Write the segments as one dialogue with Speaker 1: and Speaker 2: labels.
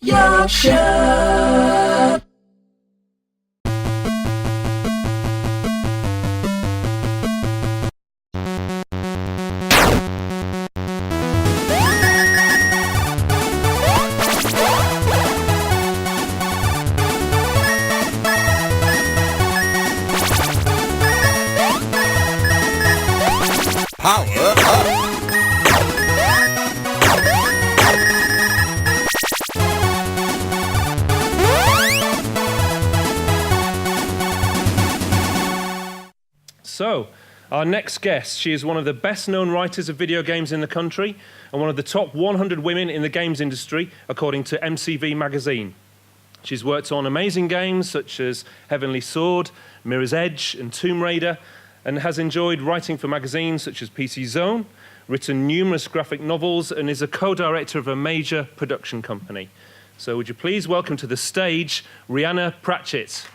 Speaker 1: Yorkshire.
Speaker 2: Power up!
Speaker 3: So, our next guest, she is one of the best-known writers of video games in the country and one of the top 100 women in the games industry, according to MCV magazine. She's worked on amazing games such as Heavenly Sword, Mirror's Edge, and Tomb Raider, and has enjoyed writing for magazines such as PC Zone, written numerous graphic novels, and is a co-director of a major production company. So would you please welcome to the stage, Rhianna Pratchett.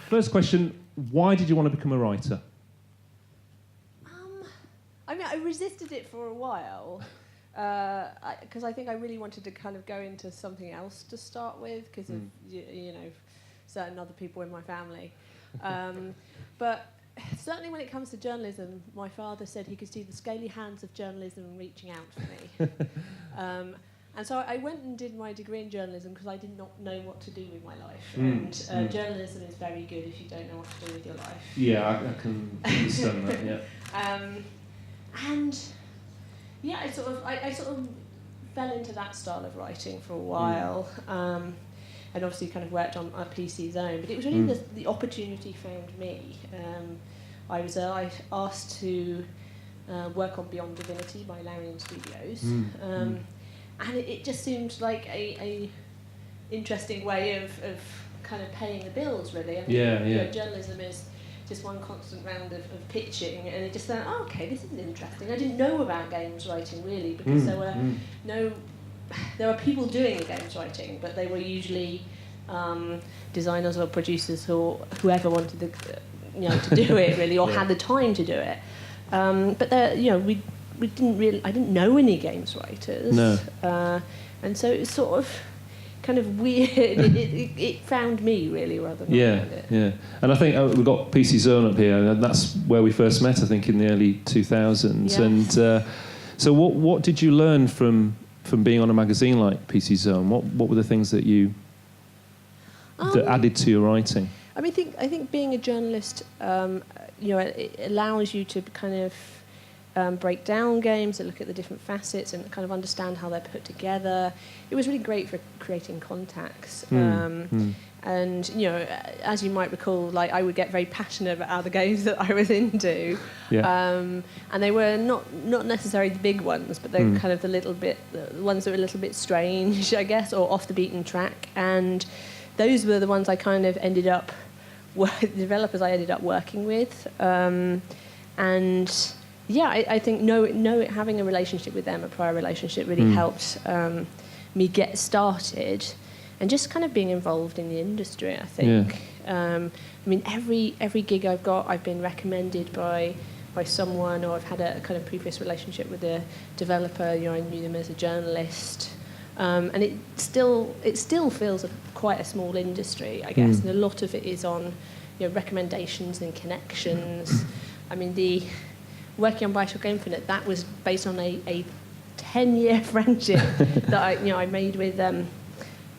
Speaker 3: First question, why did you want to become a writer?
Speaker 4: I mean, I resisted it for a while, because I think I really wanted to kind of go into something else to start with, because of, you know, certain other people in my family. But certainly when it comes to journalism, my father said he could see the scaly hands of journalism reaching out for me. And so I went and did my degree in journalism because I did not know what to do with my life. Journalism is very good if you don't know what to do with your life.
Speaker 3: Yeah, I can understand that, yeah.
Speaker 4: And yeah, I sort of fell into that style of writing for a while, and obviously kind of worked on a PC Zone. But it was really the opportunity found me. I was asked to work on Beyond Divinity by Larian Studios, and it just seemed like a interesting way of kind of paying the bills, really. I mean, you know, journalism is just one constant round of pitching, and it just thought, oh, okay, this is interesting. I didn't know about games writing, really, because there were there were people doing the games writing, but they were usually designers or producers or whoever wanted to, to do it, really, or had the time to do it. But I didn't know any games writers. No. And so it was sort of kind of weird. It found me, really, rather than found it. Yeah.
Speaker 3: And I think we've got PC Zone up here, and that's where we first met, I think, in the early 2000s. Yes. And so what did you learn from being on a magazine like PC Zone? What were the things that that added to your writing?
Speaker 4: I mean, I think being a journalist, it allows you to kind of break down games and look at the different facets and kind of understand how they're put together. It was really great for creating contacts. And, as you might recall, like, I would get very passionate about the games that I was into. Yeah. And they were not necessarily the big ones, but they were kind of the ones that were a little bit strange, I guess, or off the beaten track. And those were the ones I kind of ended up, the developers I ended up working with. Yeah, I think having a relationship with them, a prior relationship, really helped me get started, and just kind of being involved in the industry, I think. Yeah. I mean, every gig I've got, I've been recommended by someone, or I've had a kind of previous relationship with a developer. I knew them as a journalist, and it still feels quite a small industry, I guess, and a lot of it is on recommendations and connections. I mean, working on Bioshock Infinite, that was based on a 10-year friendship that I made with a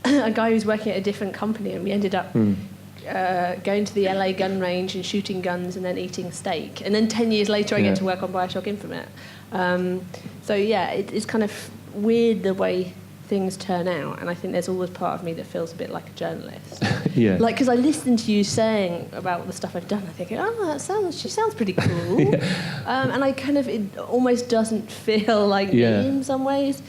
Speaker 4: guy who's working at a different company, and we ended up going to the LA gun range and shooting guns and then eating steak. And then 10 years later, I get to work on Bioshock Infinite. So yeah, it's kind of weird the way things turn out, and I think there's always part of me that feels a bit like a journalist. Like, because I listen to you saying about the stuff I've done, I think, she sounds pretty cool. And I kind of, it almost doesn't feel like me in some ways.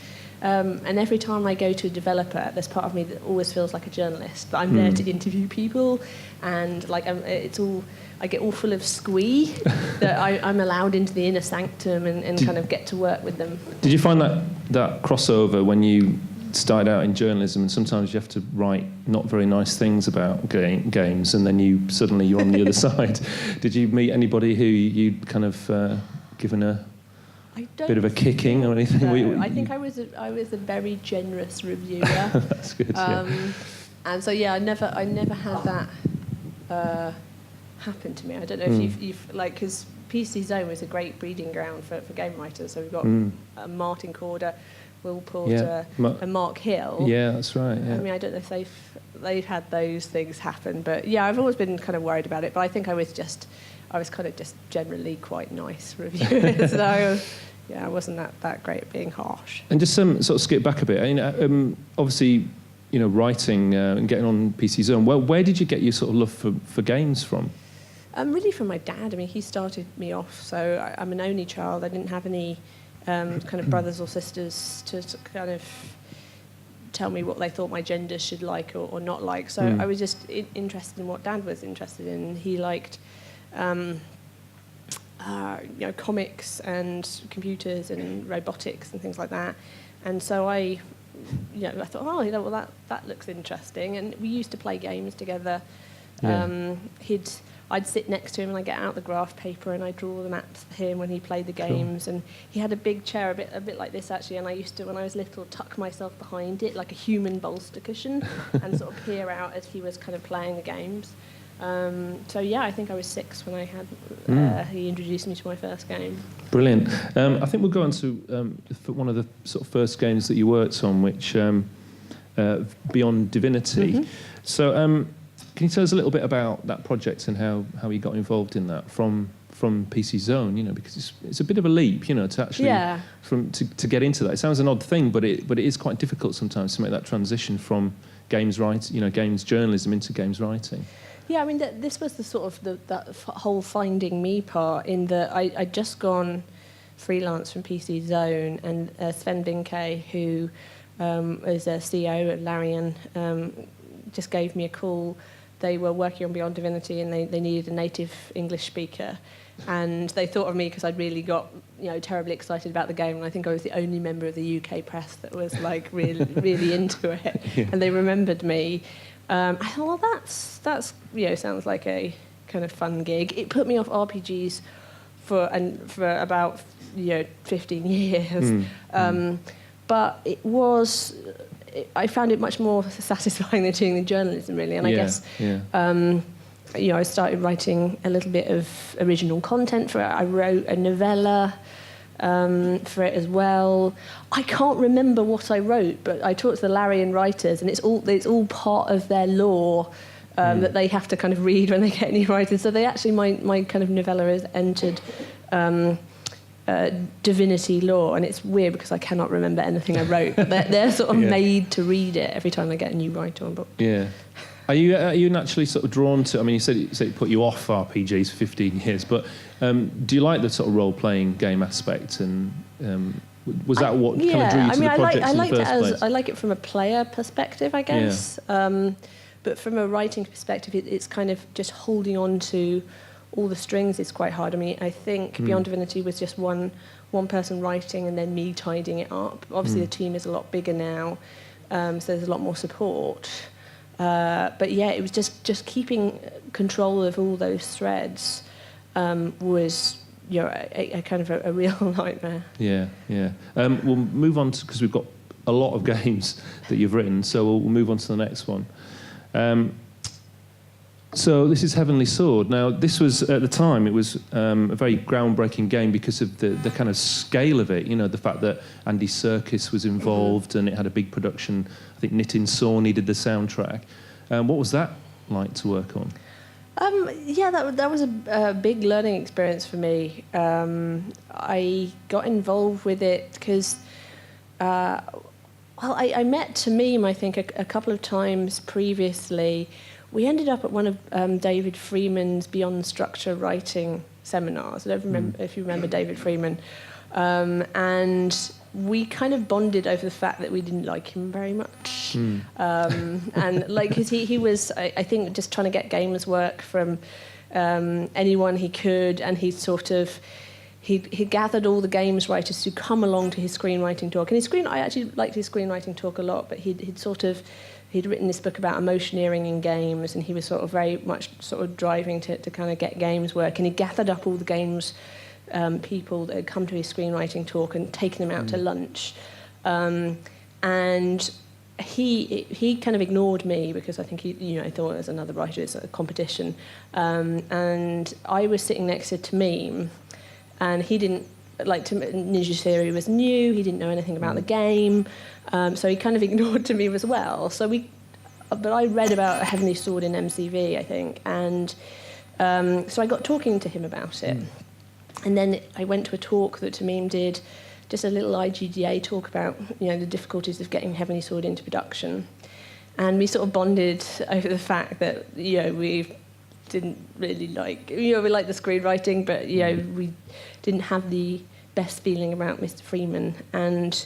Speaker 4: And every time I go to a developer, there's part of me that always feels like a journalist, but I'm there to interview people, and like I get all full of squee that I'm allowed into the inner sanctum and kind of get to work with them.
Speaker 3: Did you find that crossover when you started out in journalism, and sometimes you have to write not very nice things about games, and then you're on the other side. Did you meet anybody who you'd kind of given a bit of a kicking or anything?
Speaker 4: No, I think I was a very generous reviewer.
Speaker 3: That's good.
Speaker 4: And so I never had that happen to me. I don't know if you've like, because PC Zone was a great breeding ground for game writers. So we've got Martin Corder, Will Porter, and Mark Hill.
Speaker 3: Yeah, that's right. Yeah.
Speaker 4: I mean, I don't know if they've had those things happen, but I've always been kind of worried about it. But I think I was kind of just generally quite nice reviewer. So I wasn't that great at being harsh.
Speaker 3: And just sort of skip back a bit. Obviously, writing and getting on PC Zone. Well, where did you get your sort of love for games from?
Speaker 4: Really from my dad. I mean, he started me off. So I'm an only child. I didn't have any kind of brothers or sisters to kind of tell me what they thought my gender should like or not like. So I was just interested in what Dad was interested in. He liked comics and computers and robotics and things like that. And so I thought, that looks interesting. And we used to play games together. Yeah. I'd sit next to him and I'd get out the graph paper and I'd draw the maps for him when he played the games. Cool. And he had a big chair, a bit like this actually, and I used to, when I was little, tuck myself behind it like a human bolster cushion and sort of peer out as he was kind of playing the games. I think I was 6 when I had he introduced me to my first game. Brilliant.
Speaker 3: I think we'll go on to one of the sort of first games that you worked on, which Beyond Divinity. Mm-hmm. So can you tell us a little bit about that project and how you got involved in that from PC Zone? Because it's a bit of a leap, to actually to get into that. It sounds an odd thing, but it is quite difficult sometimes to make that transition from games journalism into games writing.
Speaker 4: Yeah, I mean, this was the sort of that whole finding me part, in that I'd just gone freelance from PC Zone, and Sven Vinke, who is a CEO at Larian, just gave me a call. They were working on Beyond Divinity, and they needed a native English speaker. And they thought of me because I'd really got, terribly excited about the game, and I think I was the only member of the UK press that was like really, really into it. Yeah. And they remembered me. I thought, well, that's sounds like a kind of fun gig. It put me off RPGs for about 15 years, but it was. I found it much more satisfying than doing the journalism, really. And I guess, I started writing a little bit of original content for it. I wrote a novella for it as well. I can't remember what I wrote, but I talked to the Larian writers, and it's all part of their lore that they have to kind of read when they get any writers. So they actually, my kind of novella has entered Divinity lore, and it's weird because I cannot remember anything I wrote. But they're sort of made to read it every time I get a new writer on board. Yeah.
Speaker 3: Are you naturally sort of drawn to? I mean, you said it put you off RPGs for 15 years, but do you like the sort of role-playing game aspect? And was that what kind of drew you to the project in the first place?
Speaker 4: I like it from a player perspective, I guess. Yeah. But from a writing perspective, it's kind of just holding on to all the strings is quite hard. I mean, I think Beyond Divinity was just one person writing and then me tidying it up. Obviously, the team is a lot bigger now, so there's a lot more support. But it was just keeping control of all those threads was a kind of a real nightmare. Yeah.
Speaker 3: We'll move on because we've got a lot of games that you've written, so we'll move on to the next one. So this is Heavenly Sword. Now, this was, at the time, it was a very groundbreaking game because of the kind of scale of it, the fact that Andy Serkis was involved and it had a big production. I think Nitin Sawhney did the soundtrack. What was that like to work on?
Speaker 4: That was a big learning experience for me. I got involved with it because, I met Tamim, I think, a couple of times previously. We ended up at one of David Freeman's Beyond Structure writing seminars. I don't remember if you remember David Freeman. And we kind of bonded over the fact that we didn't like him very much. And because he was, I think, just trying to get gamers work from anyone he could, and he he gathered all the games writers to come along to his screenwriting talk. And I actually liked his screenwriting talk a lot, but he'd written this book about emotioneering in games, and he was sort of very much sort of driving to kind of get games work. And he gathered up all the games people that had come to his screenwriting talk and taken them out to lunch. And he kind of ignored me because I think he thought as another writer it's a competition. And I was sitting next to Tamim, and he didn't Ninja Theory was new. He didn't know anything about the game, so he kind of ignored Tamim as well. But I read about A Heavenly Sword in MCV, I think, and so I got talking to him about it. And then I went to a talk that Tamim did, just a little IGDA talk about the difficulties of getting Heavenly Sword into production, and we sort of bonded over the fact that we didn't really we liked the screenwriting, but we didn't have the best feeling about Mr. Freeman. And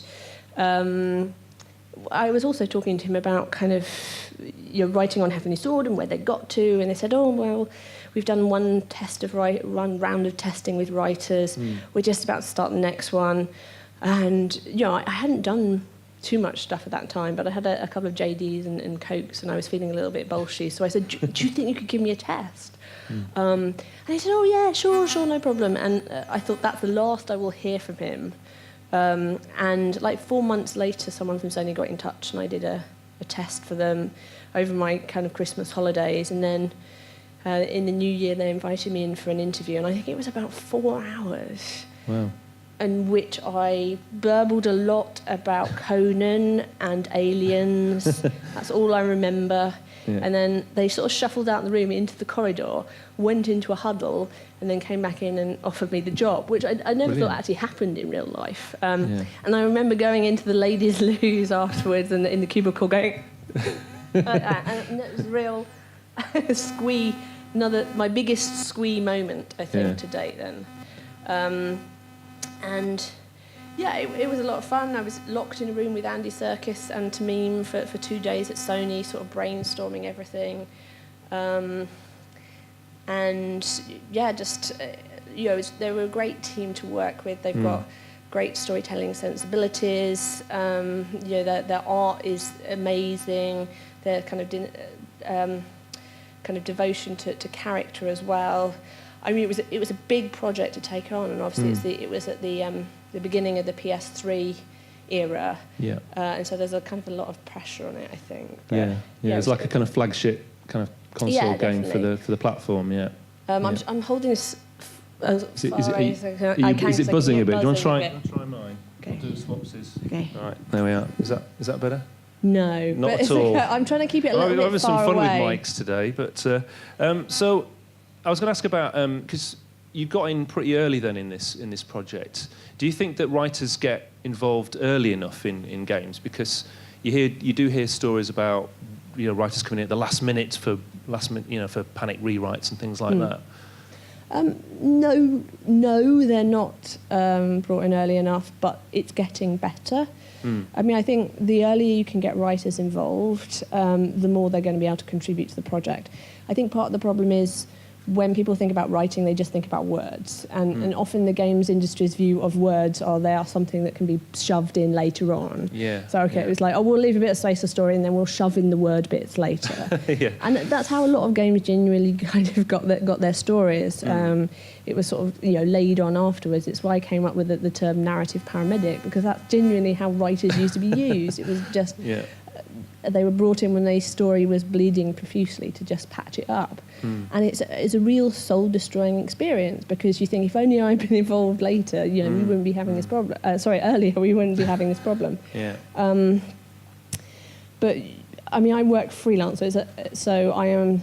Speaker 4: I was also talking to him about kind of writing on Heavenly Sword and where they got to, and they said, oh well, we've done one round of testing with writers. We're just about to start the next one. And I hadn't done too much stuff at that time, but I had a couple of JDs and Cokes, and I was feeling a little bit bolshy. So I said, do you think you could give me a test? And he said, oh yeah, sure, no problem. And I thought, that's the last I will hear from him. And 4 months later, someone from Sony got in touch, and I did a test for them over my kind of Christmas holidays. And then in the new year, they invited me in for an interview, and I think it was about 4 hours.
Speaker 3: Wow.
Speaker 4: In which I burbled a lot about Conan and aliens. That's all I remember. Yeah. And then they sort of shuffled out the room into the corridor, went into a huddle, and then came back in and offered me the job, which I never thought actually happened in real life. And I remember going into the ladies' loos afterwards and in the cubicle going... and it was real squee, my biggest squee moment, I think, to date then. And it was a lot of fun. I was locked in a room with Andy Serkis and Tamim for 2 days at Sony, sort of brainstorming everything. They were a great team to work with. They've got great storytelling sensibilities. Their art is amazing. Their kind of devotion to character as well. I mean, it was a big project to take on, and obviously it was at the beginning of the PS3 era, and so there's a kind of a lot of pressure on it, I think. But,
Speaker 3: it's like a kind of flagship kind of console game for the platform. I'm
Speaker 4: holding this. Is
Speaker 3: it buzzing a bit? Do you want to try mine?
Speaker 4: Okay.
Speaker 3: We'll do swapsies.
Speaker 4: Okay.
Speaker 3: All right, there we are. Is that better?
Speaker 4: No,
Speaker 3: not at all.
Speaker 4: I'm trying to keep it a little bit far away.
Speaker 3: We're having some fun with mics today, but so. I was going to ask about, because you got in pretty early then in this project. Do you think that writers get involved early enough in games? Because you do hear stories about writers coming in at the last minute for panic rewrites and things like that.
Speaker 4: No, they're not brought in early enough, but it's getting better. I mean, I think the earlier you can get writers involved, the more they're going to be able to contribute to the project. I think part of the problem is, when people think about writing, they just think about words. And often the games industry's view of words they are something that can be shoved in later on. It was like, we'll leave a bit of space for story and then we'll shove in the word bits later. And that's how a lot of games genuinely kind of got their stories. It was sort of laid on afterwards. It's why I came up with the term narrative paramedic, because that's genuinely how writers used to be used. It was just... They were brought in when the story was bleeding profusely to just patch it up. And it's a real soul-destroying experience, because you think, if only I'd been involved later, we wouldn't be having this problem. Earlier, we wouldn't be having this problem. But, I mean, I work freelance, so I am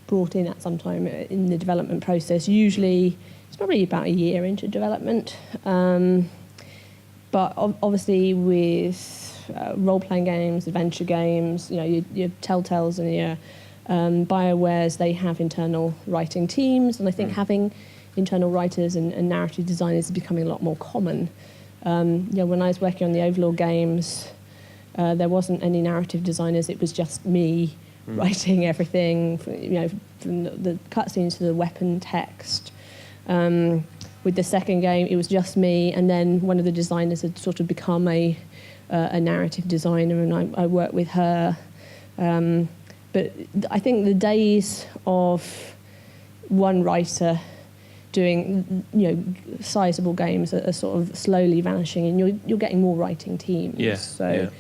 Speaker 4: brought in at some time in the development process. Usually, it's probably about a year into development. But obviously with role-playing games, adventure games, your Telltales and your BioWares, they have internal writing teams, and I think having internal writers and narrative designers is becoming a lot more common. When I was working on the Overlord games, there wasn't any narrative designers. It was just me writing everything, from the cutscenes to the weapon text. We with the second game, it was just me, and then one of the designers had sort of become a narrative designer, and I worked with her. But I think the days of one writer doing, sizable games are sort of slowly vanishing, and you're getting more writing teams. The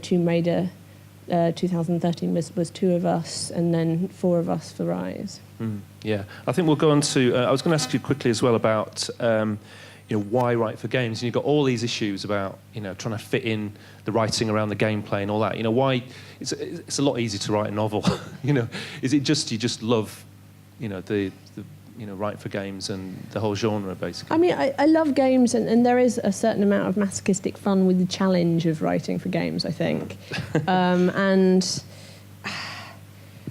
Speaker 4: Tomb Raider 2013 was 2 of us, and then 4 of us for Rise.
Speaker 3: Yeah, I think we'll go on to. I was going to ask you quickly as well about why write for games. And you've got all these issues about trying to fit in the writing around the gameplay and all that. Why it's a lot easier to write a novel. Is it just you just love the write for games and the whole genre basically?
Speaker 4: I mean, I love games, and there is a certain amount of masochistic fun with the challenge of writing for games, I think. And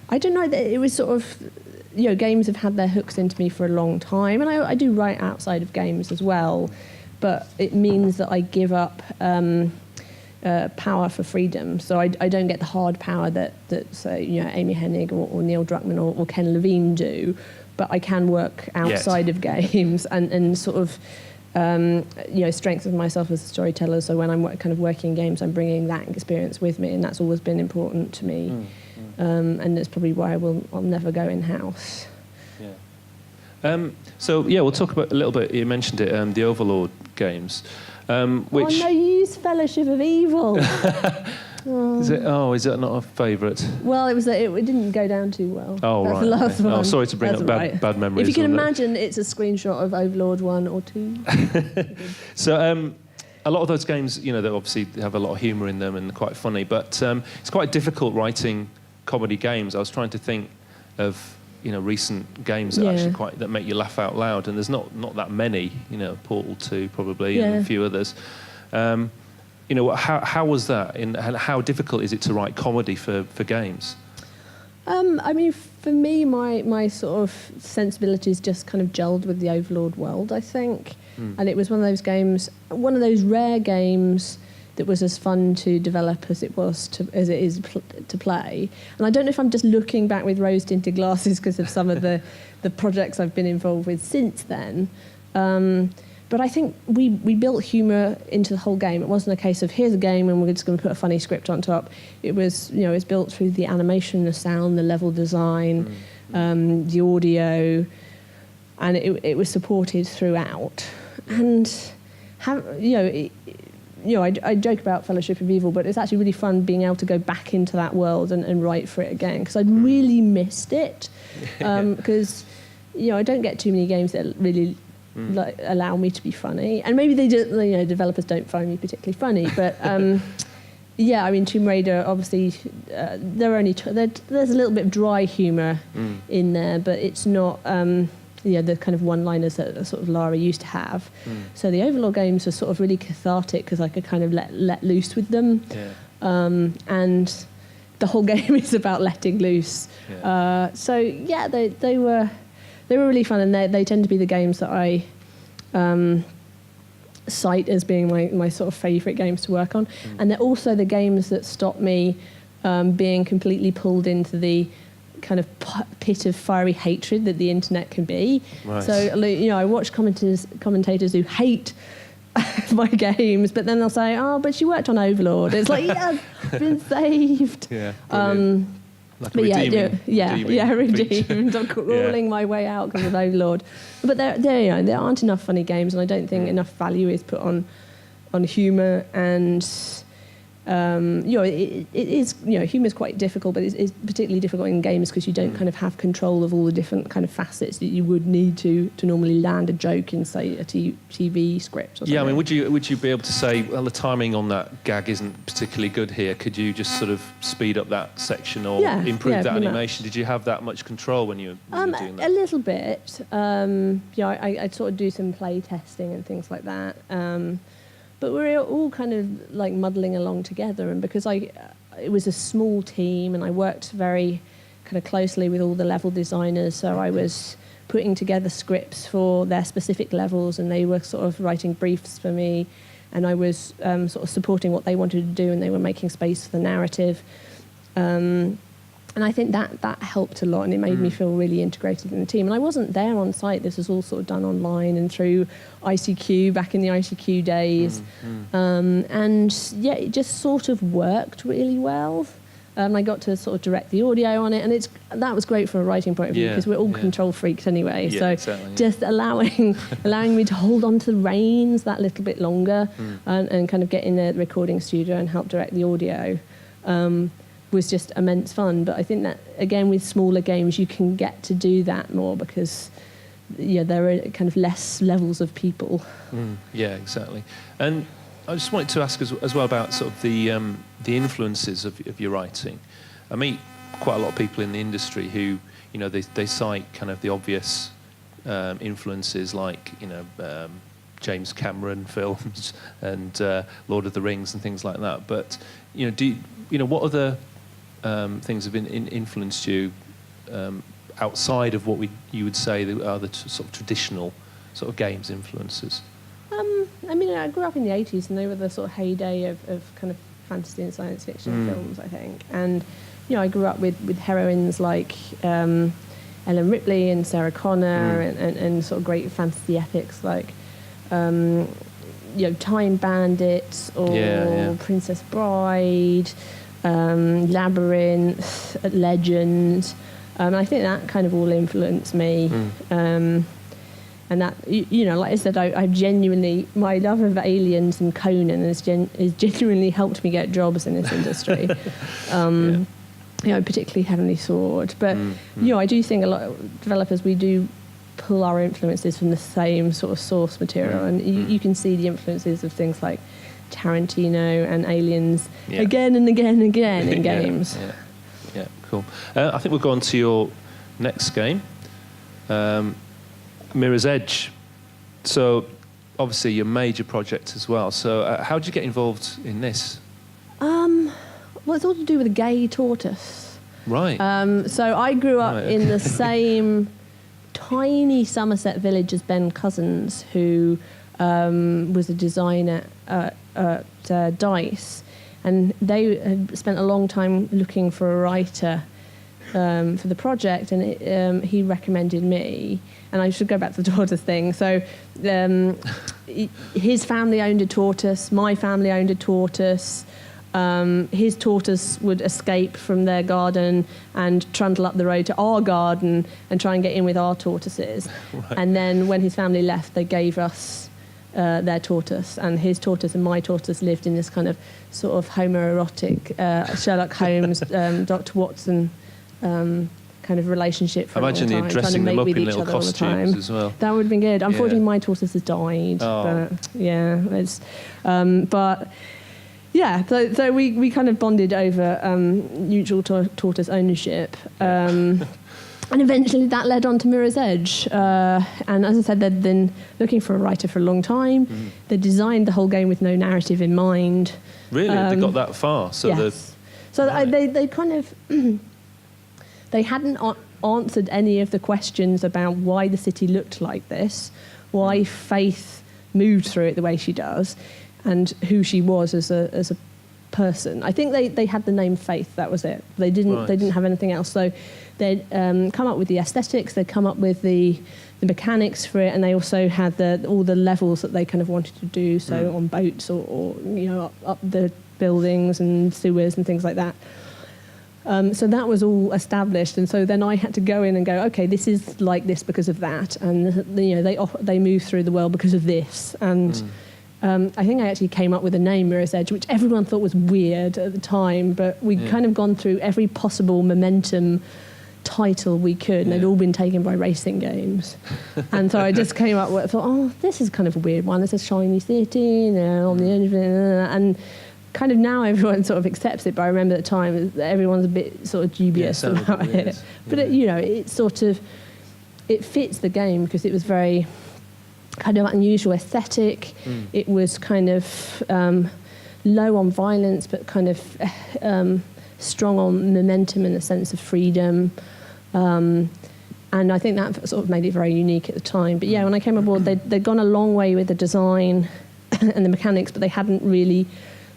Speaker 4: I don't know, that it was sort of, games have had their hooks into me for a long time, and I do write outside of games as well, but it means that I give up power for freedom. So I don't get the hard power that say, Amy Hennig or Neil Druckmann or Ken Levine do, but I can work outside of games and sort of strengthen myself as a storyteller. So when I'm kind of working in games, I'm bringing that experience with me, and that's always been important to me. And that's probably why I'll never go in-house.
Speaker 3: We'll talk about a little bit. You mentioned it, the Overlord games. Which...
Speaker 4: Oh no, you used Fellowship of Evil.
Speaker 3: Is it not a favourite?
Speaker 4: Well, it didn't go down too well.
Speaker 3: Oh,
Speaker 4: that's
Speaker 3: right.
Speaker 4: the last one.
Speaker 3: Oh, sorry to bring up bad memories.
Speaker 4: If you can imagine, it's a screenshot of Overlord 1 or 2.
Speaker 3: So, a lot of those games, they obviously have a lot of humour in them and quite funny, but it's quite difficult writing comedy games. I was trying to think of recent games that actually that make you laugh out loud, and there's not that many. Portal 2 probably, and a few others. How was that? And how difficult is it to write comedy for games?
Speaker 4: I mean, for me, my sort of sensibilities just kind of gelled with the Overlord world, I think. And it was one of those games, one of those rare games that was as fun to develop as it is to play. And I don't know if I'm just looking back with rose-tinted glasses because of some of the projects I've been involved with since then. But I think we built humour into the whole game. It wasn't a case of here's a game and we're just going to put a funny script on top. It was it was built through the animation, the sound, the level design, the audio, and it was supported throughout. And I joke about Fellowship of Evil, but it's actually really fun being able to go back into that world and write for it again, because I'd really missed it. Because I don't get too many games that really allow me to be funny, and maybe they just developers don't find me particularly funny, but I mean, Tomb Raider, obviously there's a little bit of dry humour in there, but it's not the kind of one-liners that sort of Lara used to have. So the Overlord games are sort of really cathartic because I could kind of let loose with them, and the whole game is about letting loose. They were really fun, and they tend to be the games that I cite as being my sort of favourite games to work on. And they're also the games that stop me being completely pulled into the kind of pit of fiery hatred that the internet can be. Right. So, I watch commentators who hate my games, but then they'll say, "Oh, but she worked on Overlord." It's like, yeah, I've been saved.
Speaker 3: Yeah. Like
Speaker 4: redeemed. I'm crawling my way out because of Overlord. But there aren't enough funny games, and I don't think enough value is put on humour. And it is humour is quite difficult, but it's particularly difficult in games because you don't kind of have control of all the different kind of facets that you would need to normally land a joke in, say, a TV script or something.
Speaker 3: Yeah, I mean, would you be able to say, well, the timing on that gag isn't particularly good here? Could you just sort of speed up that section or improve that animation? Did you have that much control when you were doing that?
Speaker 4: A little bit. I'd sort of do some play testing and things like that. But we're all kind of like muddling along together, and because it was a small team and I worked very kind of closely with all the level designers, so I was putting together scripts for their specific levels, and they were sort of writing briefs for me, and I was sort of supporting what they wanted to do, and they were making space for the narrative. And And I think that helped a lot, and it made me feel really integrated in the team. And I wasn't there on site. This was all sort of done online and through ICQ, back in the ICQ days. And yeah, it just sort of worked really well. I got to sort of direct the audio on it, and that was great from a writing point of view, because we're all control freaks anyway.
Speaker 3: Yeah,
Speaker 4: so
Speaker 3: exactly,
Speaker 4: just allowing me to hold on to the reins that little bit longer, and kind of get in the recording studio and help direct the audio was just immense fun. But I think that, again, with smaller games, you can get to do that more because there are kind of less levels of people.
Speaker 3: Yeah, exactly. And I just wanted to ask as well about sort of the influences of your writing. I meet quite a lot of people in the industry who, they cite kind of the obvious influences, like James Cameron films and Lord of the Rings and things like that. But what other things have influenced you outside of what you would say are the sort of traditional sort of games influences?
Speaker 4: I mean, I grew up in the 80s, and they were the sort of heyday of kind of fantasy and science fiction films, I think. And, I grew up with heroines like Ellen Ripley and Sarah Connor and sort of great fantasy epics like, Time Bandits or Princess Bride, Labyrinth, Legend. I think that kind of all influenced me. And that, like I said, I've genuinely, my love of aliens and Conan has genuinely helped me get jobs in this industry. Particularly Heavenly Sword. But, I do think a lot of developers, we do pull our influences from the same sort of source material. And you can see the influences of things like Tarantino and Aliens again and again and again in games.
Speaker 3: Yeah, cool. I think we'll go on to your next game. Mirror's Edge. So, obviously, your major project as well. So, how did you get involved in this?
Speaker 4: Well, it's all to do with a gay tortoise.
Speaker 3: Right.
Speaker 4: So, I grew up in the same tiny Somerset village as Ben Cousins, who was a designer at DICE. And they had spent a long time looking for a writer for the project, and he recommended me. And I should go back to the tortoise thing. So his family owned a tortoise, my family owned a tortoise. His tortoise would escape from their garden and trundle up the road to our garden and try and get in with our tortoises. Right. And then when his family left, they gave us their tortoise, and his tortoise and my tortoise lived in this kind of sort of homoerotic Sherlock Holmes, Dr. Watson kind of relationship for a long time.
Speaker 3: Imagine dressing them up in little costumes as well.
Speaker 4: That would have been good. Unfortunately, my tortoise has died.
Speaker 3: Oh.
Speaker 4: But yeah, it's but yeah. So we kind of bonded over mutual tortoise ownership. And eventually that led on to Mirror's Edge. And as I said, they'd been looking for a writer for a long time. They designed the whole game with no narrative in mind.
Speaker 3: Really? They got that far? So
Speaker 4: yes. So right. they kind of... they hadn't answered any of the questions about why the city looked like this, why Faith moved through it the way she does, and who she was as a person. I think they had the name Faith, that was it. They didn't have anything else. So they'd come up with the aesthetics, they'd come up with the mechanics for it, and they also had all the levels that they kind of wanted to do, so on boats or up the buildings and sewers and things like that. So that was all established, and so then I had to go in and go, okay, this is like this because of that, and they move through the world because of this, and I think I actually came up with the name Mirror's Edge, which everyone thought was weird at the time, but we'd kind of gone through every possible momentum title we could, and they'd all been taken by racing games, and so I just came up with, I thought, this is kind of a weird one. It's a shiny city, on the end of it, and kind of now everyone sort of accepts it, but I remember at the time everyone's a bit sort of dubious about it. But it sort of, it fits the game because it was very kind of unusual aesthetic. It was kind of low on violence, but kind of strong on momentum and a sense of freedom. And I think that sort of made it very unique at the time. But yeah, when I came aboard, they'd gone a long way with the design and the mechanics, but they hadn't really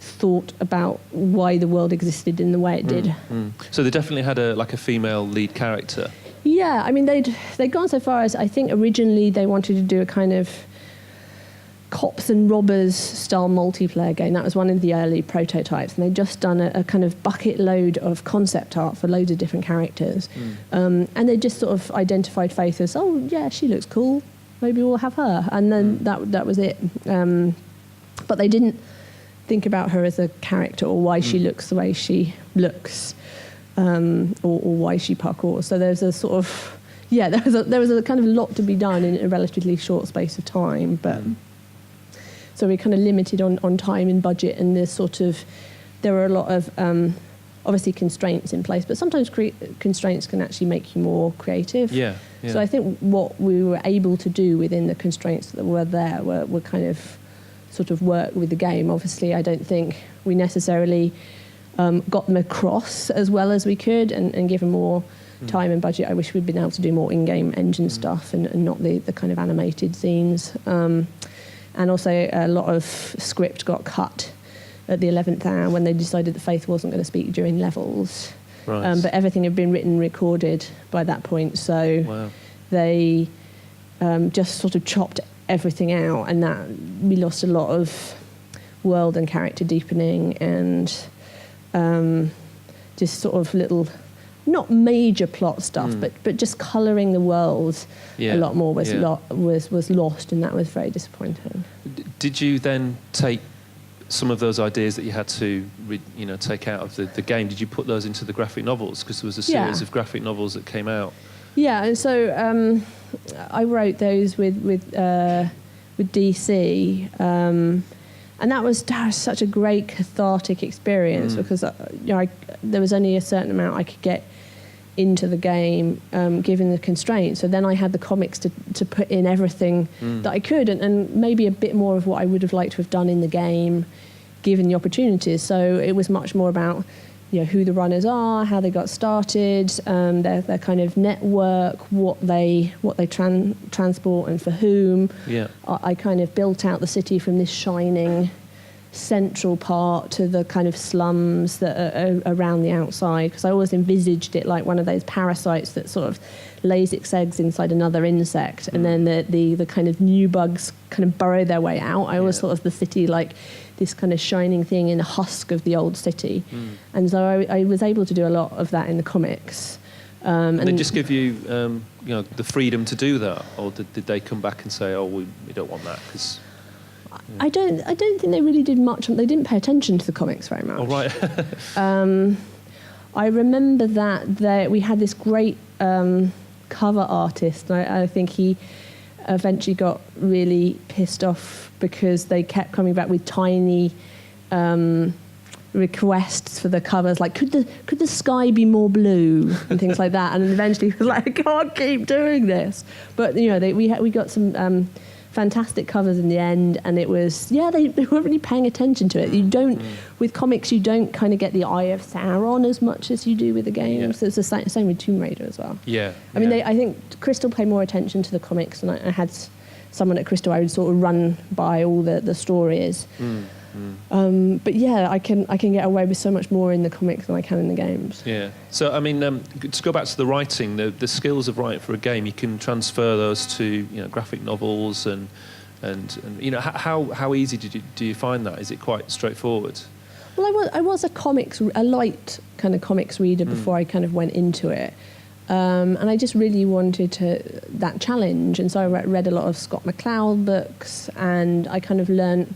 Speaker 4: thought about why the world existed in the way it did.
Speaker 3: So they definitely had a female lead character.
Speaker 4: Yeah, I mean, they'd gone so far as, I think originally they wanted to do a kind of cops and robbers style multiplayer game. That was one of the early prototypes, and they'd just done a kind of bucket load of concept art for loads of different characters. And they just sort of identified Faith as, oh yeah, she looks cool, maybe we'll have her. And then that was it. But they didn't think about her as a character or why she looks the way she looks, or why she parkours. So there's a sort of, there was a kind of lot to be done in a relatively short space of time, but so we're kind of limited on time and budget, and there were a lot of obviously constraints in place, but sometimes constraints can actually make you more creative. Yeah. So I think what we were able to do within the constraints that were there were kind of sort of work with the game. Obviously, I don't think we necessarily got them across as well as we could, and given more time and budget, I wish we'd been able to do more in-game engine stuff and not the kind of animated scenes. And also a lot of script got cut at the 11th hour when they decided that Faith wasn't going to speak during levels. Right. But everything had been written and recorded by that point, so they just sort of chopped everything out, and that we lost a lot of world and character deepening, and just sort of little, not major plot stuff, but just colouring the world a lot more was lost, and that was very disappointing.
Speaker 3: Did you then take some of those ideas that you had to take out of the game, did you put those into the graphic novels? Because there was a series of graphic novels that came out.
Speaker 4: Yeah, and so I wrote those with DC, and that was such a great cathartic experience, because there was only a certain amount I could get into the game, given the constraints. So then I had the comics to put in everything that I could, and maybe a bit more of what I would have liked to have done in the game, given the opportunities. So it was much more about who the runners are, how they got started, their kind of network, what they transport and for whom. Yeah. I kind of built out the city from this shining central part to the kind of slums that are around the outside, because I always envisaged it like one of those parasites that sort of lays its eggs inside another insect, and then the kind of new bugs kind of burrow their way out. I always thought of the city like this kind of shining thing in the husk of the old city. And so I was able to do a lot of that in the comics.
Speaker 3: And they just give you, the freedom to do that, or did they come back and say, "Oh, we don't want that"? Because
Speaker 4: I don't think they really did much. They didn't pay attention to the comics very much.
Speaker 3: Oh, right.
Speaker 4: I remember that we had this great cover artist, and I think he eventually got really pissed off because they kept coming back with tiny requests for the covers, like could the sky be more blue and things like that. And eventually he was like, I can't keep doing this. But we got some fantastic covers in the end, and it was they weren't really paying attention to it. You don't with comics, you don't kind of get the Eye of Sauron as much as you do with the games. So it's the same with Tomb Raider as well. I mean, I think Crystal paid more attention to the comics, and I had someone at Crystal I would sort of run by all the stories. But I can get away with so much more in the comics than I can in the games.
Speaker 3: So I mean, to go back to the writing, the skills of writing for a game, you can transfer those to graphic novels, and how easy do you find that? Is it quite straightforward?
Speaker 4: Well, I was a light kind of comics reader before I kind of went into it. And I just really wanted that challenge, and so I read a lot of Scott McCloud books, and I kind of learnt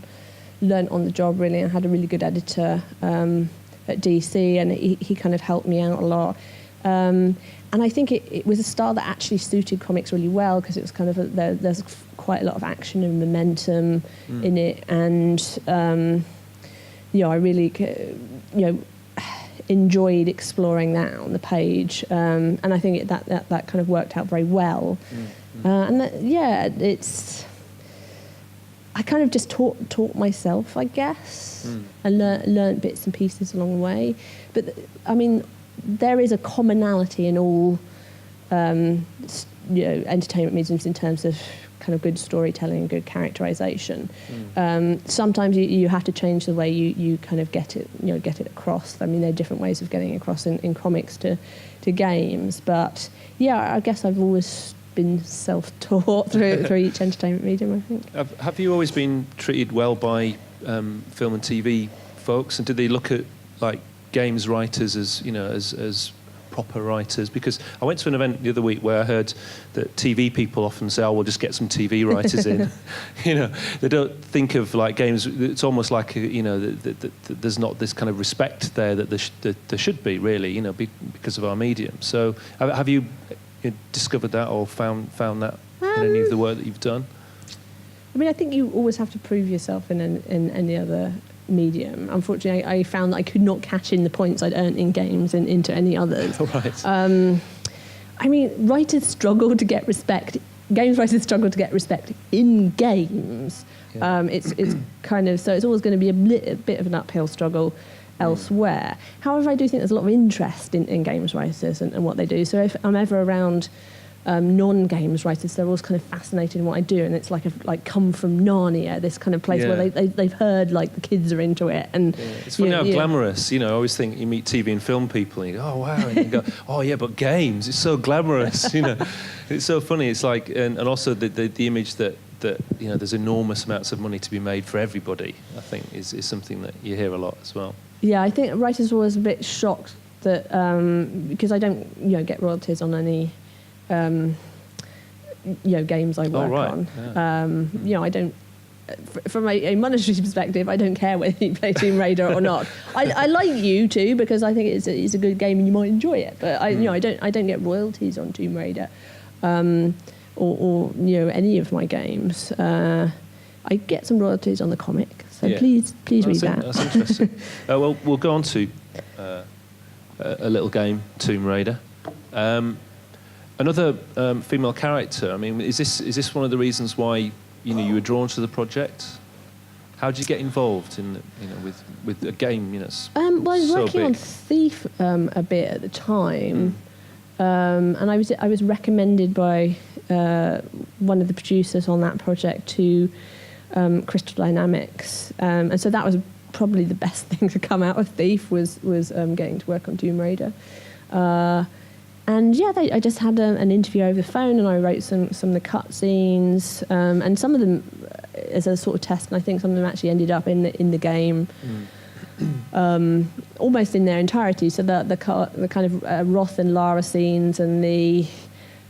Speaker 4: on the job, really. I had a really good editor at DC, and he kind of helped me out a lot. And I think it was a style that actually suited comics really well, because it was kind of there's quite a lot of action and momentum in it, and I really enjoyed exploring that on the page, and I think that kind of worked out very well. I kind of just taught myself, I guess, and learnt bits and pieces along the way. But I mean, there is a commonality in all entertainment mediums in terms of kind of good storytelling and good characterization. Sometimes you have to change the way you kind of get it across. I mean, there are different ways of getting across in comics to games, but yeah, I guess I've always been self-taught through each entertainment medium, I think.
Speaker 3: Have you always been treated well by film and TV folks, and did they look at like games writers as as proper writers? Because I went to an event the other week where I heard that TV people often say, "Oh, we'll just get some TV writers in." They don't think of like games. It's almost like there's not this kind of respect there that there should be, really, because of our medium. So have you discovered that or found that in any of the work that you've done?
Speaker 4: I mean, I think you always have to prove yourself in any other medium. Unfortunately, I found that I could not cash in the points I'd earned in games into any others.
Speaker 3: Right.
Speaker 4: I mean, writers struggle to get respect. Games writers struggle to get respect in games. Yeah. It's kind of, so it's always going to be a bit of an uphill struggle elsewhere. However, I do think there's a lot of interest in games writers and what they do. So if I'm ever around non-games writers, they're always kind of fascinated in what I do, and it's like come from Narnia, this kind of place where they've heard like the kids are into it, and
Speaker 3: it's funny how glamorous. I always think you meet TV and film people, and you go, "Oh wow," and you go, "Oh yeah, but games, it's so glamorous." It's so funny. It's like, and also the image that there's enormous amounts of money to be made for everybody, I think is something that you hear a lot as well.
Speaker 4: Yeah, I think writers are always a bit shocked that because I don't get royalties on any games I work on. Yeah. I don't. From a monetary perspective, I don't care whether you play Tomb Raider or not. I like you too because I think it's a good game and you might enjoy it. But I don't get royalties on Tomb Raider, or any of my games. I get some royalties on the comic. So please read that.
Speaker 3: That's interesting. Well, we'll go on to a little game, Tomb Raider. Another female character. I mean, is this one of the reasons why you were drawn to the project? How did you get involved in with a game?
Speaker 4: Well, I was working on Thief a bit at the time, and I was recommended by one of the producers on that project to Crystal Dynamics, and so that was probably the best thing to come out of Thief was getting to work on Tomb Raider. And I just had an interview over the phone, and I wrote some of the cutscenes, and some of them as a sort of test, and I think some of them actually ended up in the game, almost in their entirety. So the kind of Roth and Lara scenes, and the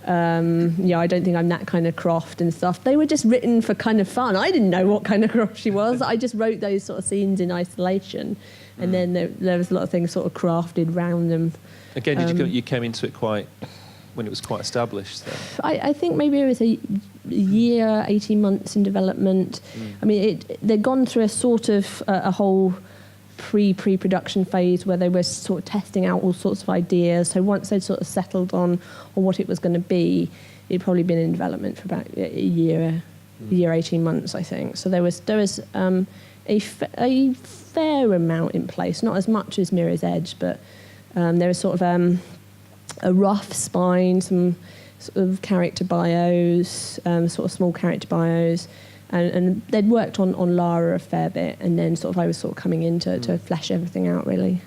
Speaker 4: I don't think I'm that kind of Croft and stuff. They were just written for kind of fun. I didn't know what kind of Croft she was. I just wrote those sort of scenes in isolation, and then there was a lot of things sort of crafted around them.
Speaker 3: Again, you came into it when it was quite established? Then?
Speaker 4: I think maybe it was a year, 18 months in development. I mean, they'd gone through a sort of a whole pre-production phase where they were sort of testing out all sorts of ideas. So once they'd sort of settled on what it was going to be, it'd probably been in development for about a year, 18 months, I think. So there was a fair amount in place, not as much as Mirror's Edge, but there was sort of a rough spine, some sort of character bios, sort of small character bios, and they'd worked on Lara a fair bit, and then sort of I was sort of coming in to flesh everything out, really.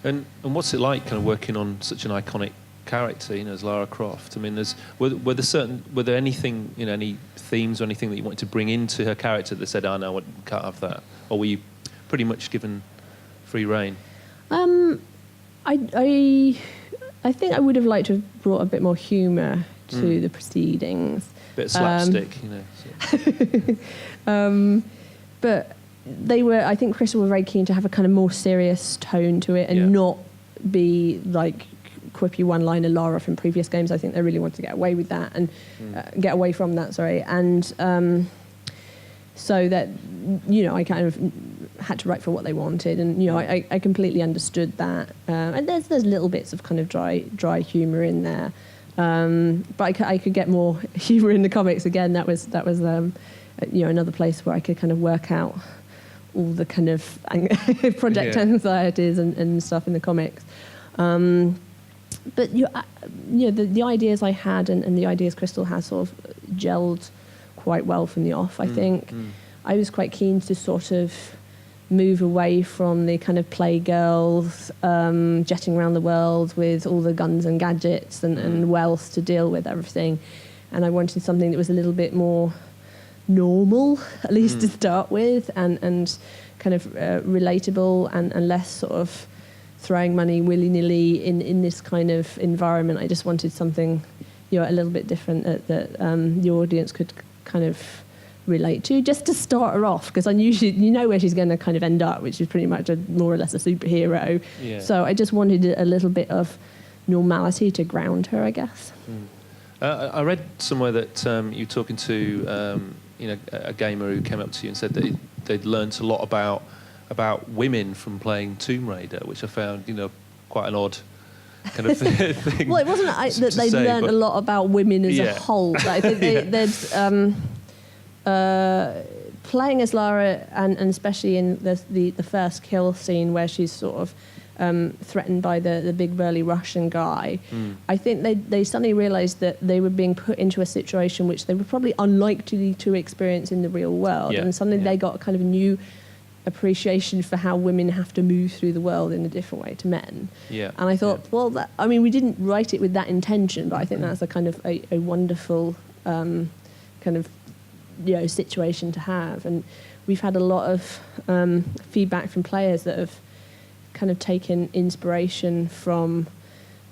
Speaker 3: And what's it like, kind of working on such an iconic character, as Lara Croft? I mean, were there anything, any themes or anything that you wanted to bring into her character that said, "Oh no, we can't have that," or were you pretty much given free rein?
Speaker 4: I think I would have liked to have brought a bit more humour to the proceedings.
Speaker 3: Bit of slapstick,
Speaker 4: So. But I think Crystal were very keen to have a kind of more serious tone to it and not be like quippy one-liner Lara from previous games. I think they really wanted to get away with that and get away from that, and so that, I kind of had to write for what they wanted, and I completely understood that. And there's little bits of kind of dry humour in there, but I could get more humour in the comics. Again, that was another place where I could kind of work out all the kind of project anxieties and stuff in the comics. But the ideas I had and the ideas Crystal has sort of gelled quite well from the off. I think I was quite keen to sort of move away from the kind of playgirls jetting around the world with all the guns and gadgets and wealth to deal with everything. And I wanted something that was a little bit more normal, at least to start with, and kind of relatable and less sort of throwing money willy-nilly in this kind of environment. I just wanted something, a little bit different that the audience could kind of relate to, just to start her off, because I knew you know where she's going to kind of end up, which is pretty much more or less a superhero. Yeah. So I just wanted a little bit of normality to ground her, I guess.
Speaker 3: I read somewhere that you were talking to a gamer who came up to you and said that they'd learnt a lot about women from playing Tomb Raider, which I found quite an odd kind of thing.
Speaker 4: Well, it wasn't that they learned a lot about women as a whole. I think they'd playing as Lara, and especially in the first kill scene where she's sort of threatened by the big burly Russian guy. I think they suddenly realised that they were being put into a situation which they were probably unlikely to experience in the real world, and suddenly they got kind of a new appreciation for how women have to move through the world in a different way to men. And I thought, we didn't write it with that intention, but I think that's a kind of a wonderful kind of situation to have. And we've had a lot of feedback from players that have kind of taken inspiration from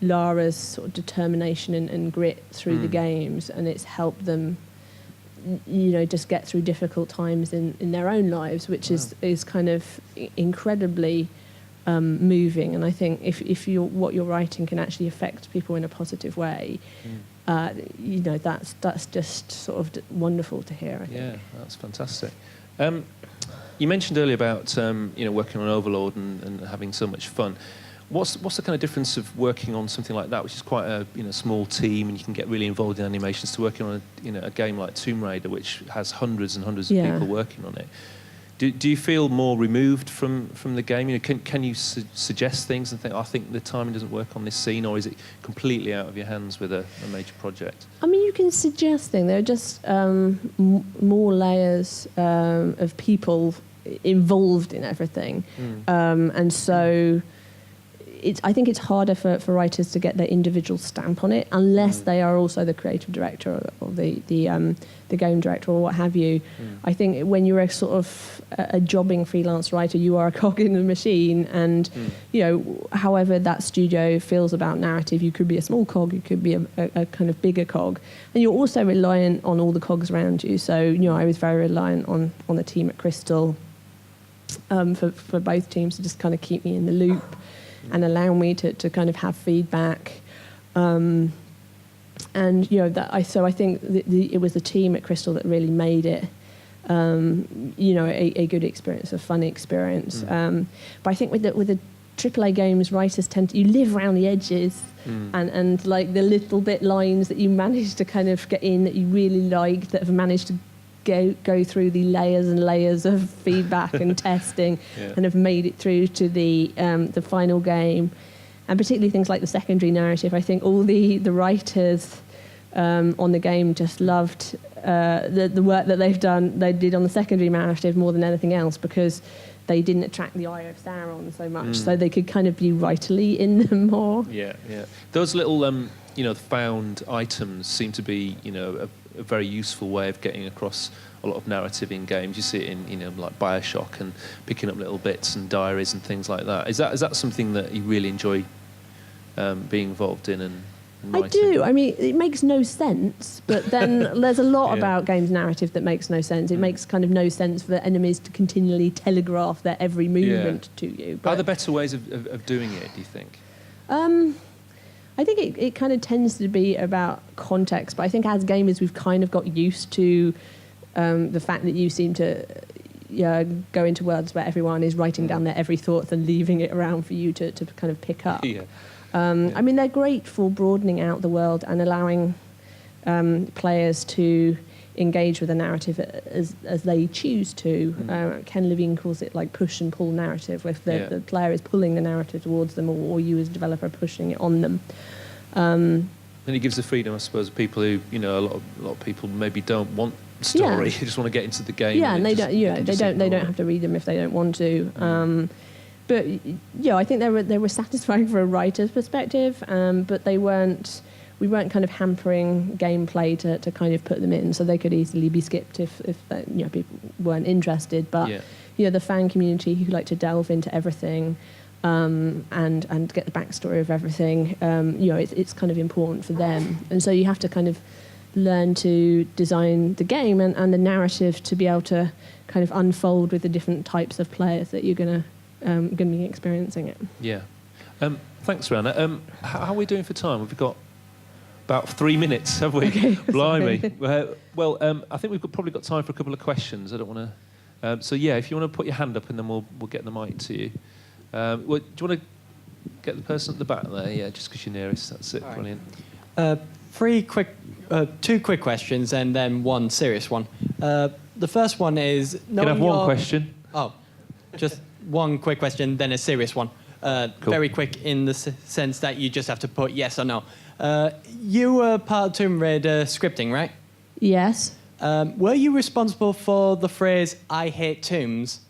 Speaker 4: Lara's sort of determination and grit through the games, and it's helped them just get through difficult times in their own lives, which is kind of incredibly moving. And I think if what you're writing can actually affect people in a positive way, that's just sort of wonderful to hear, I think.
Speaker 3: Yeah, that's fantastic. You mentioned earlier about working on Overlord and having so much fun. What's the kind of difference of working on something like that, which is quite a small team and you can get really involved in animations, to working on a game like Tomb Raider, which has hundreds and hundreds of people working on it? Do you feel more removed from the game? Can you suggest things and think, I think the timing doesn't work on this scene, or is it completely out of your hands with a major project?
Speaker 4: I mean, you can suggest things. There are just more layers of people involved in everything, and so I think it's harder for writers to get their individual stamp on it, unless they are also the creative director or the game director or what have you. I think when you're a sort of a jobbing freelance writer, you are a cog in the machine, and however that studio feels about narrative, you could be a small cog, you could be a kind of bigger cog, and you're also reliant on all the cogs around you. So I was very reliant on the team at Crystal for both teams to just kind of keep me in the loop and allow me to kind of have feedback, and I think it was the team at Crystal that really made it a good experience, a fun experience. But I think with the AAA games, writers you live around the edges, and like the little bit lines that you manage to kind of get in that you really like, that have managed to go through the layers and layers of feedback and testing, and have made it through to the final game, and particularly things like the secondary narrative. I think all the writers on the game just loved the work that they did on the secondary narrative more than anything else, because they didn't attract the eye of Sauron so much, so they could kind of be writerly in them more.
Speaker 3: Those little found items seem to be a very useful way of getting across a lot of narrative in games. You see it in like BioShock, and picking up little bits and diaries and things like that. Is that something that you really enjoy being involved in and writing?
Speaker 4: I do. I mean, it makes no sense, but then there's a lot about games narrative that makes no sense. It makes kind of no sense for the enemies to continually telegraph their every movement to you. But
Speaker 3: are there better ways of doing it, do you think?
Speaker 4: I think it kind of tends to be about context, but I think as gamers we've kind of got used to the fact that you seem to go into worlds where everyone is writing down their every thought and leaving it around for you to kind of pick up. I mean, they're great for broadening out the world and allowing players to engage with a narrative as they choose to. Ken Levine calls it like push and pull narrative, where the player is pulling the narrative towards them, or you as a developer are pushing it on them.
Speaker 3: And it gives the freedom, I suppose, of people who, a lot of people maybe don't want story. They just want to get into the game.
Speaker 4: Yeah, and they don't have to read them if they don't want to. But I think they were satisfying for a writer's perspective, but we weren't kind of hampering gameplay to kind of put them in, so they could easily be skipped if people weren't interested. But the fan community who like to delve into everything and get the backstory of everything, it's kind of important for them, and so you have to kind of learn to design the game and the narrative to be able to kind of unfold with the different types of players that you're going to be experiencing it.
Speaker 3: Yeah. Thanks, Rhianna. How are we doing for time? We've got about 3 minutes, have we?
Speaker 4: Okay,
Speaker 3: Blimey. I think we've probably got time for a couple of questions. I don't want to... so, if you want to put your hand up and then we'll get the mic to you. Do you want to get the person at the back there? Yeah, just because you're nearest. That's it. All brilliant.
Speaker 1: Right. Two quick questions and then one serious one. The first one is...
Speaker 3: Can I have one question?
Speaker 1: Oh, just one quick question, then a serious one. Cool. Very quick in the sense that you just have to put yes or no. You were part of Tomb Raider scripting, right?
Speaker 4: Yes.
Speaker 1: Were you responsible for the phrase, "I hate tombs"?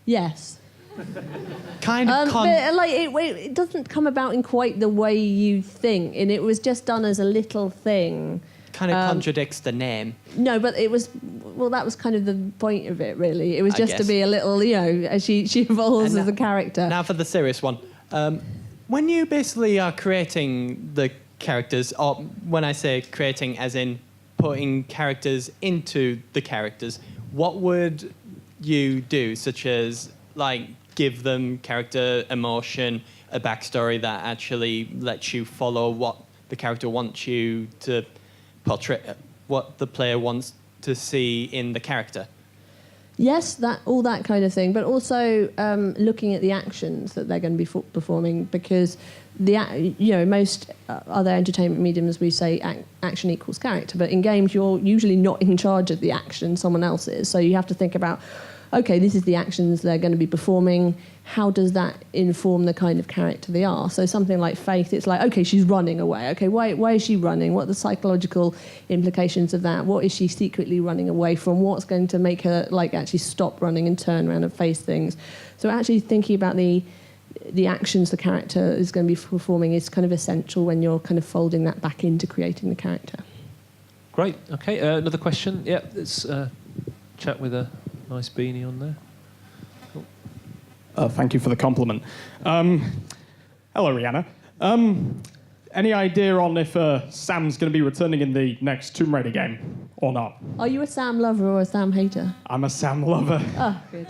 Speaker 4: Yes.
Speaker 1: Kind of...
Speaker 4: but it doesn't come about in quite the way you think, and it was just done as a little thing.
Speaker 1: Kind of contradicts the name.
Speaker 4: No, but it was... Well, that was kind of the point of it, really. It was just to be a little, as she evolves as a character.
Speaker 1: Now for the serious one. When you basically are creating the characters, or when I say creating as in putting characters into the characters, what would you do, such as, give them character emotion, a backstory that actually lets you follow what the character wants you to portray, what the player wants to see in the character?
Speaker 4: Yes, all that kind of thing, but also looking at the actions that they're going to be performing, because most other entertainment mediums, we say action equals character, but in games you're usually not in charge of the action, someone else is. So you have to think about, okay, this is the actions they're going to be performing. How does that inform the kind of character they are? So something like Faith, it's like, okay, she's running away. Okay, why is she running? What are the psychological implications of that? What is she secretly running away from? What's going to make her actually stop running and turn around and face things? So actually thinking about the actions the character is going to be performing is kind of essential when you're kind of folding that back into creating the character.
Speaker 3: Great. Okay, another question. Yeah, let's chat with a nice beanie on there. Cool.
Speaker 2: Thank you for the compliment. Hello, Rhianna. Any idea on if Sam's going to be returning in the next Tomb Raider game or not?
Speaker 4: Are you a Sam lover or a Sam hater?
Speaker 2: I'm a Sam lover.
Speaker 4: Oh, good.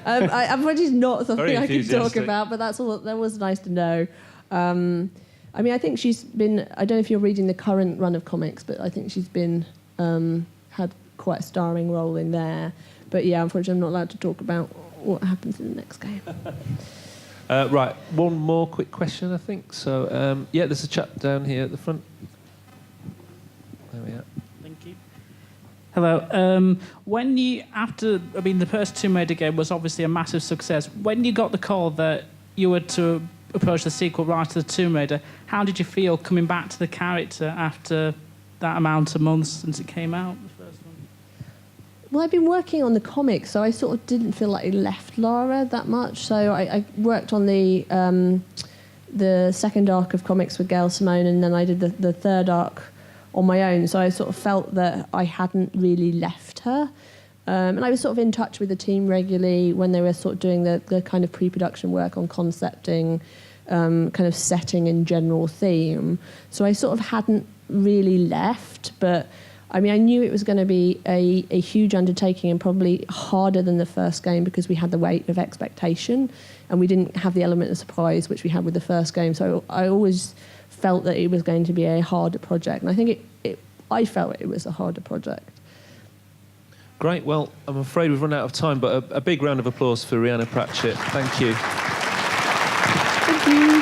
Speaker 4: Unfortunately, not something I can talk about, but that was nice to know. I think she's been... I don't know if you're reading the current run of comics, but I think she's been... had quite a starring role in there. But yeah, unfortunately, I'm not allowed to talk about what happens in the next game.
Speaker 3: Right, one more quick question, I think. So, there's a chap down here at the front. There we are.
Speaker 5: Thank you. Hello. The first Tomb Raider game was obviously a massive success. When you got the call that you were to approach the sequel right to the Tomb Raider, how did you feel coming back to the character after that amount of months since it came out?
Speaker 4: Well, I've been working on the comics, so I sort of didn't feel like I left Lara that much. So I worked on the second arc of comics with Gail Simone, and then I did the third arc on my own. So I sort of felt that I hadn't really left her. And I was sort of in touch with the team regularly when they were sort of doing the kind of pre-production work on concepting, kind of setting and general theme. So I sort of hadn't really left, but... I knew it was going to be a huge undertaking and probably harder than the first game because we had the weight of expectation and we didn't have the element of surprise which we had with the first game. So I always felt that it was going to be a harder project. And I think I felt it was a harder project.
Speaker 3: Great. Well, I'm afraid we've run out of time, but a big round of applause for Rhianna Pratchett. Thank you.
Speaker 4: Thank you.